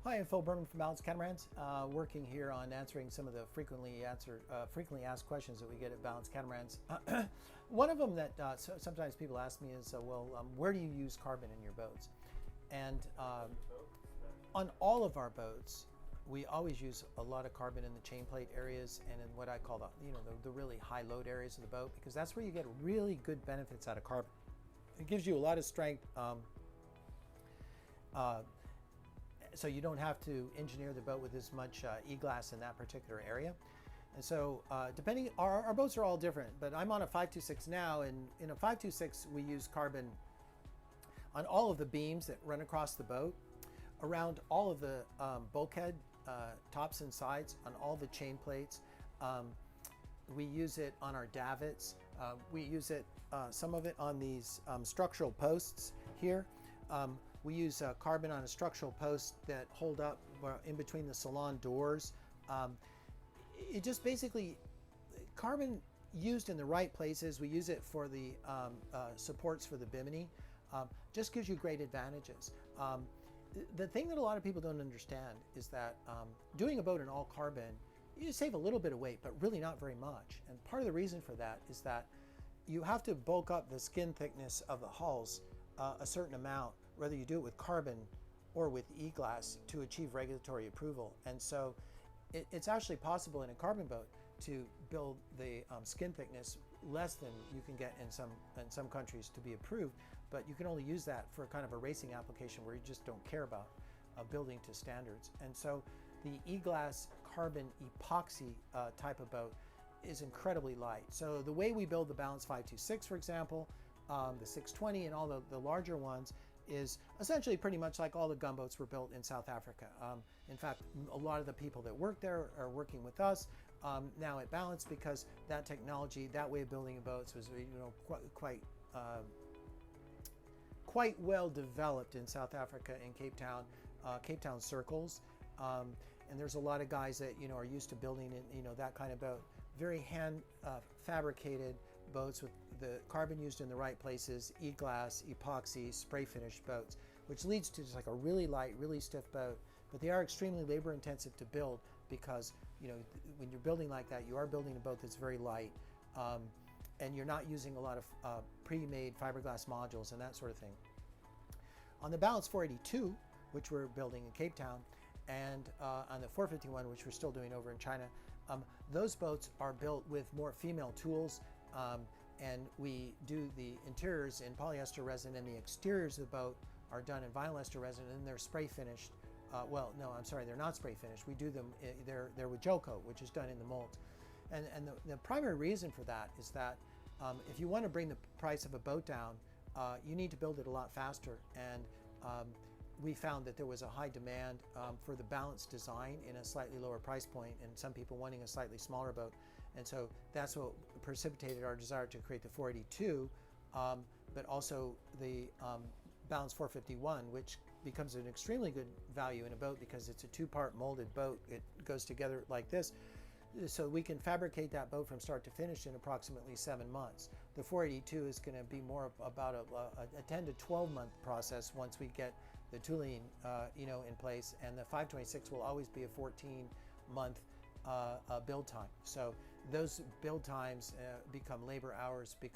Hi, I'm Phil Berman from Balance Catamarans, working here on answering some of the frequently asked questions that we get at Balance Catamarans. One of them that sometimes people ask me is, where do you use carbon in your boats? And on all of our boats, we always use a lot of carbon in the chain plate areas and in what I call the really high load areas of the boat, because that's where you get really good benefits out of carbon. It gives you a lot of strength. So you don't have to engineer the boat with as much e-glass in that particular area. And so depending, our boats are all different, but I'm on a 526 now, and in a 526 we use carbon on all of the beams that run across the boat, around all of the bulkhead tops and sides, on all the chain plates. We use it on our davits. We use it, some of it on these structural posts here. We use carbon on a structural post that hold up in between the salon doors. It just basically, carbon used in the right places, we use it for the supports for the bimini, just gives you great advantages. The thing that a lot of people don't understand is that doing a boat in all carbon, you save a little bit of weight, but really not very much. And part of the reason for that is that you have to bulk up the skin thickness of the hulls a certain amount, whether you do it with carbon or with e-glass, to achieve regulatory approval. And so it's actually possible in a carbon boat to build the skin thickness less than you can get in some countries to be approved, but you can only use that for kind of a racing application where you just don't care about building to standards. And so the e-glass carbon epoxy type of boat is incredibly light. So the way we build the Balance 526, for example, the 620 and all the larger ones, is essentially pretty much like all the gunboats were built in South Africa. In fact, a lot of the people that work there are working with us now at Balance, because that technology, that way of building boats was quite well developed in South Africa, in Cape Town circles. And there's a lot of guys that are used to building that kind of boat, very hand fabricated boats with the carbon used in the right places, e-glass, epoxy, spray finished boats, which leads to just like a really light, really stiff boat. But they are extremely labor intensive to build, because when you're building like that, you are building a boat that's very light, and you're not using a lot of pre-made fiberglass modules and that sort of thing. On the Balance 482, which we're building in Cape Town, and on the 451, which we're still doing over in China, those boats are built with more female tools, and we do the interiors in polyester resin, and the exteriors of the boat are done in vinyl ester resin, and they're spray finished. Well, no, I'm sorry, they're not spray finished. We do them, they're with gel coat, which is done in the molds. And the primary reason for that is that if you want to bring the price of a boat down, you need to build it a lot faster. And we found that there was a high demand for the balanced design in a slightly lower price point, and some people wanting a slightly smaller boat. And so that's what precipitated our desire to create the 482, but also the Balance 451, which becomes an extremely good value in a boat because it's a two-part molded boat. It goes together like this. So we can fabricate that boat from start to finish in approximately 7 months. The 482 is going to be more about a 10 to 12 month process once we get the tooling in place, and the 526 will always be a 14-month build time. So those build times become labor hours because